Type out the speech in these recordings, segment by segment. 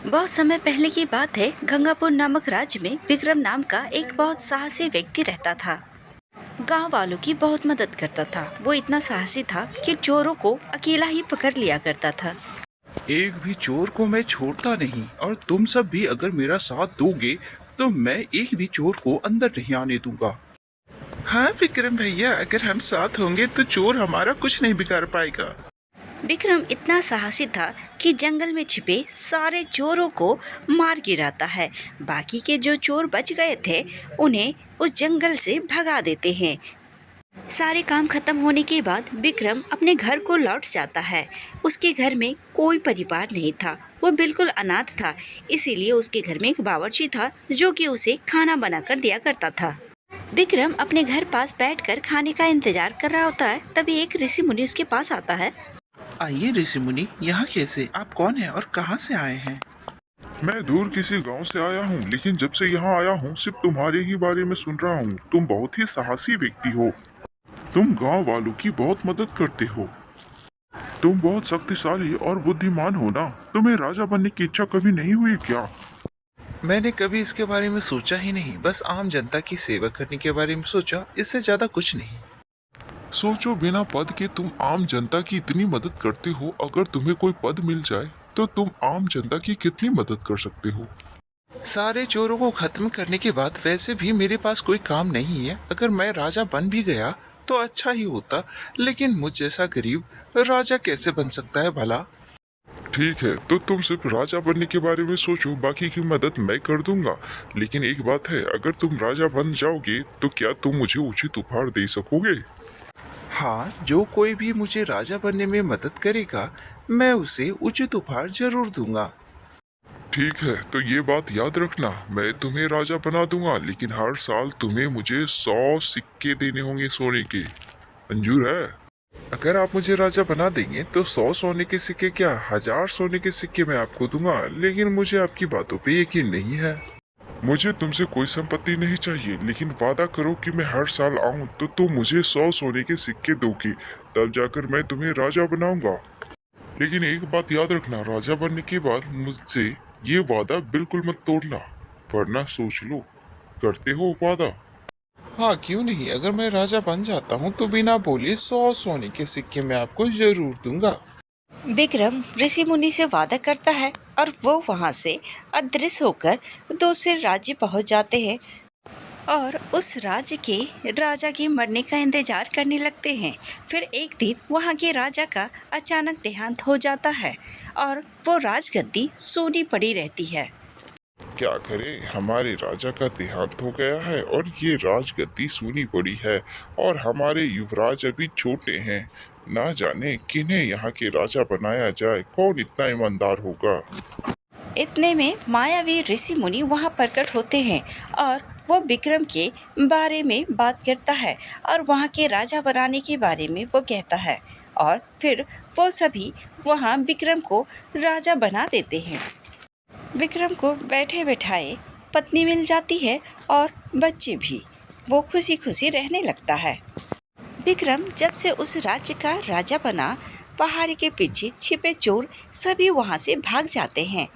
बहुत समय पहले की बात है। गंगापुर नामक राज्य में विक्रम नाम का एक बहुत साहसी व्यक्ति रहता था। गांव वालों की बहुत मदद करता था। वो इतना साहसी था कि चोरों को अकेला ही पकड़ लिया करता था। एक भी चोर को मैं छोड़ता नहीं और तुम सब भी अगर मेरा साथ दोगे तो मैं एक भी चोर को अंदर नहीं आने दूंगा। हाँ विक्रम भैया, अगर हम साथ होंगे तो चोर हमारा कुछ नहीं बिगाड़ पाएगा। विक्रम इतना साहसी था कि जंगल में छिपे सारे चोरों को मार गिराता है। बाकी के जो चोर बच गए थे उन्हें उस जंगल से भगा देते हैं। सारे काम खत्म होने के बाद विक्रम अपने घर को लौट जाता है। उसके घर में कोई परिवार नहीं था। वो बिल्कुल अनाथ था। इसीलिए उसके घर में एक बावर्ची था जो कि उसे खाना बनाकर दिया करता था। विक्रम अपने घर पास बैठकर खाने का इंतजार कर रहा होता है। तभी एक ऋषि मुनि उसके पास आता है। आइए ऋषि मुनि, यहाँ कैसे? आप कौन हैं और कहाँ से आए हैं? मैं दूर किसी गांव से आया हूँ, लेकिन जब से यहाँ आया हूँ सिर्फ तुम्हारे ही बारे में सुन रहा हूँ। तुम बहुत ही साहसी व्यक्ति हो। तुम गांव वालों की बहुत मदद करते हो। तुम बहुत शक्तिशाली और बुद्धिमान हो ना। तुम्हें राजा बनने की इच्छा कभी नहीं हुई क्या? मैंने कभी इसके बारे में सोचा ही नहीं, बस आम जनता की सेवा करने के बारे में सोचा, इससे ज्यादा कुछ नहीं। सोचो, बिना पद के तुम आम जनता की इतनी मदद करते हो। अगर तुम्हें कोई पद मिल जाए तो तुम आम जनता की कितनी मदद कर सकते हो? सारे चोरों को खत्म करने के बाद वैसे भी मेरे पास कोई काम नहीं है। अगर मैं राजा बन भी गया तो अच्छा ही होता, लेकिन मुझ जैसा गरीब राजा कैसे बन सकता है भला? ठीक है, तो तुम सिर्फ राजा बनने के बारे में सोचो, बाकी की मदद मैं कर दूंगा। लेकिन एक बात है, अगर तुम राजा बन जाओगे तो क्या तुम मुझे उचित उपहार दे सकोगे? हाँ, जो कोई भी मुझे राजा बनने में मदद करेगा मैं उसे उचित उपहार जरूर दूंगा। ठीक है, तो ये बात याद रखना, मैं तुम्हें राजा बना दूंगा, लेकिन हर साल तुम्हें मुझे 100 सिक्के देने होंगे सोने के। मंजूर है? अगर आप मुझे राजा बना देंगे तो 100 सोने के सिक्के क्या, 1000 सोने के सिक्के मैं आपको दूंगा। लेकिन मुझे आपकी बातों पे यकीन नहीं है। मुझे तुमसे कोई संपत्ति नहीं चाहिए, लेकिन वादा करो कि मैं हर साल आऊं तो तुम मुझे 100 सोने के सिक्के दोगे, तब जाकर मैं तुम्हें राजा बनाऊंगा। लेकिन एक बात याद रखना, राजा बनने के बाद मुझसे ये वादा बिल्कुल मत तोड़ना, वरना सोच लो, करते हो वादा? हाँ, क्यों नहीं। अगर मैं राजा बन जाता हूँ तो बिना बोले 100 सोने के सिक्के मैं आपको जरूर दूंगा। विक्रम ऋषि मुनि से वादा करता है और वो वहाँ से अदृश्य होकर दूसरे राज्य पहुँच जाते हैं और उस राज्य के राजा के मरने का इंतजार करने लगते हैं। फिर एक दिन वहाँ के राजा का अचानक देहांत हो जाता है और वो राजगद्दी सूनी पड़ी रहती है। क्या करे, हमारे राजा का देहांत हो गया है और ये राजगद्दी सूनी पड़ी है, और हमारे युवराज अभी छोटे हैं। ना जाने किन्हें यहाँ के राजा बनाया जाए, कौन इतना ईमानदार होगा। इतने में मायावी ऋषि मुनि वहाँ प्रकट होते हैं और वो विक्रम के बारे में बात करता है और वहाँ के राजा बनाने के बारे में वो कहता है और फिर वो सभी वहाँ विक्रम को राजा बना देते हैं। विक्रम को बैठे बैठाए पत्नी मिल जाती है और बच्चे भी। वो खुशी खुशी रहने लगता है। विक्रम जब से उस राज्य का राजा बना, पहाड़ी के पीछे छिपे चोर सभी वहाँ से भाग जाते हैं।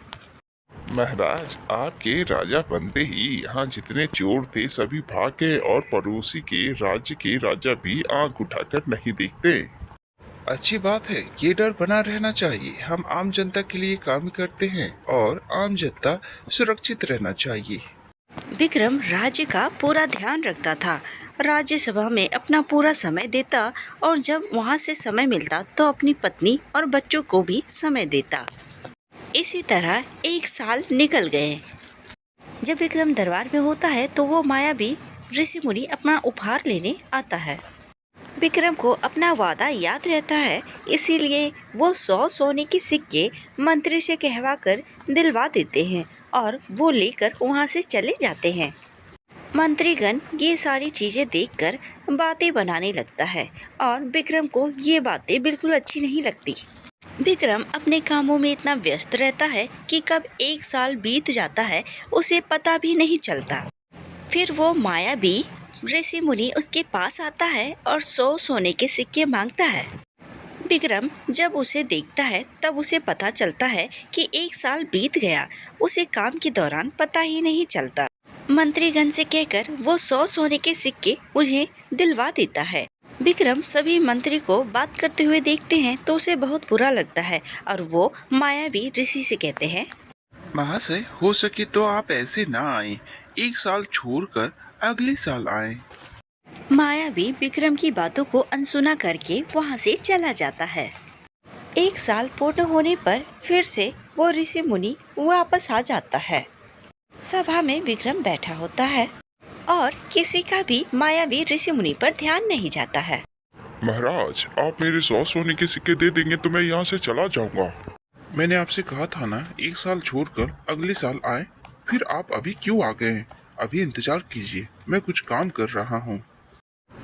महाराज, आपके राजा बनते ही यहाँ जितने चोर थे सभी भाग गए, और पड़ोसी के राज्य के राजा भी आंख उठाकर नहीं देखते। अच्छी बात है, ये डर बना रहना चाहिए। हम आम जनता के लिए काम करते हैं और आम जनता सुरक्षित रहना चाहिए। विक्रम राज्य का पूरा ध्यान रखता था। राज्यसभा में अपना पूरा समय देता और जब वहाँ से समय मिलता तो अपनी पत्नी और बच्चों को भी समय देता। इसी तरह एक साल निकल गए। जब विक्रम दरबार में होता है तो वो मायावी ऋषि मुनि अपना उपहार लेने आता है। विक्रम को अपना वादा याद रहता है, इसीलिए वो 100 सोने के सिक्के मंत्री से कहवाकर दिलवा देते हैं और वो लेकर वहाँ से चले जाते हैं। मंत्रीगण ये सारी चीज़ें देखकर बातें बनाने लगता है और विक्रम को ये बातें बिल्कुल अच्छी नहीं लगती। विक्रम अपने कामों में इतना व्यस्त रहता है कि कब एक साल बीत जाता है उसे पता भी नहीं चलता। फिर वो मायावी ऋषि मुनि उसके पास आता है और 100 सोने के सिक्के मांगता है। विक्रम जब उसे देखता है तब उसे पता चलता है कि 1 साल बीत गया, उसे काम के दौरान पता ही नहीं चलता। मंत्रीगण से कहकर वो 100 सोने के सिक्के उन्हें दिलवा देता है। विक्रम सभी मंत्री को बात करते हुए देखते हैं तो उसे बहुत बुरा लगता है और वो मायावी ऋषि से कहते हैं, महाशय, हो सके तो आप ऐसे ना आए, 1 साल छोड़कर अगले साल आए। मायावी विक्रम की बातों को अनसुना करके वहाँ से चला जाता है। 1 साल पूर्ण होने पर फिर से वो ऋषि मुनि वापस आ जाता है। सभा में विक्रम बैठा होता है और किसी का भी मायावी ऋषि मुनि पर ध्यान नहीं जाता है। महाराज, आप मेरे 100 सोने के सिक्के दे देंगे तो मैं यहाँ से चला जाऊंगा। मैंने आपसे कहा था ना, 1 साल छोड़कर अगले साल आए, फिर आप अभी क्यों आ गए हैं? अभी इंतजार कीजिए, मैं कुछ काम कर रहा हूँ।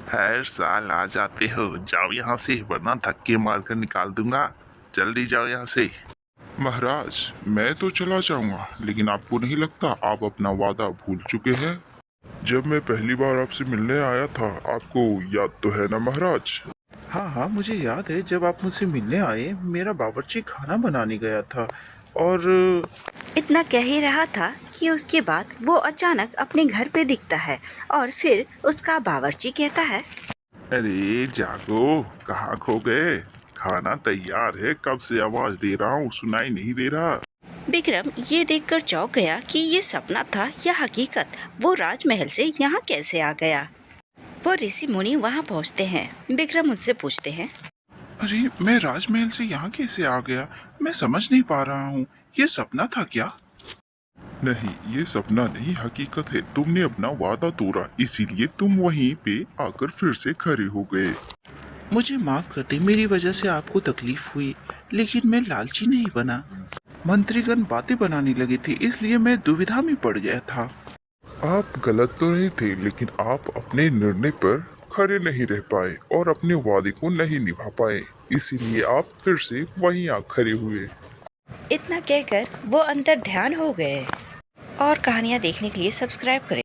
हर साल आ जाते हो, जाओ यहाँ से, वरना धक्के मारकर निकाल दूंगा। जल्दी जाओ यहाँ से। महाराज, मैं तो चला जाऊंगा, लेकिन आपको नहीं लगता आप अपना वादा भूल चुके हैं? जब मैं पहली बार आपसे मिलने आया था, आपको याद तो है ना महाराज? हाँ हाँ, मुझे याद है, जब आप मुझसे मिलने आए मेरा बावर्ची खाना बनाने गया था और इतना कह ही रहा था कि उसके बाद वो अचानक अपने घर पे दिखता है और फिर उसका बावर्ची कहता है, अरे जागो, कहाँ खो गए? खाना तैयार है, कब से आवाज दे रहा हूँ, सुनाई नहीं दे रहा। विक्रम ये देखकर चौंक गया कि ये सपना था या हकीकत। वो राजमहल से यहाँ कैसे आ गया। वो ऋषि मुनि वहाँ पहुँचते हैं। विक्रम उनसे पूछते हैं, अरे मैं राजमहल से यहाँ कैसे आ गया? मैं समझ नहीं पा रहा हूँ, ये सपना था क्या? नहीं, ये सपना नहीं, हकीकत है। तुमने अपना वादा तोड़ा, इसीलिए तुम वहीं पे आकर फिर से खड़े हो गए। मुझे माफ कर दे, मेरी वजह से आपको तकलीफ हुई, लेकिन मैं लालची नहीं बना। मंत्रीगण बातें बनाने लगे थे, इसलिए मैं दुविधा में पड़ गया था। आप गलत तो नहीं थे, लेकिन आप अपने निर्णय पर खड़े नहीं रह पाए और अपने वादे को नहीं निभा पाए, इसीलिए आप फिर से वहीं आ खड़े हुए। इतना कहकर वो अंतर ध्यान हो गए। और कहानियाँ देखने के लिए सब्सक्राइब करें।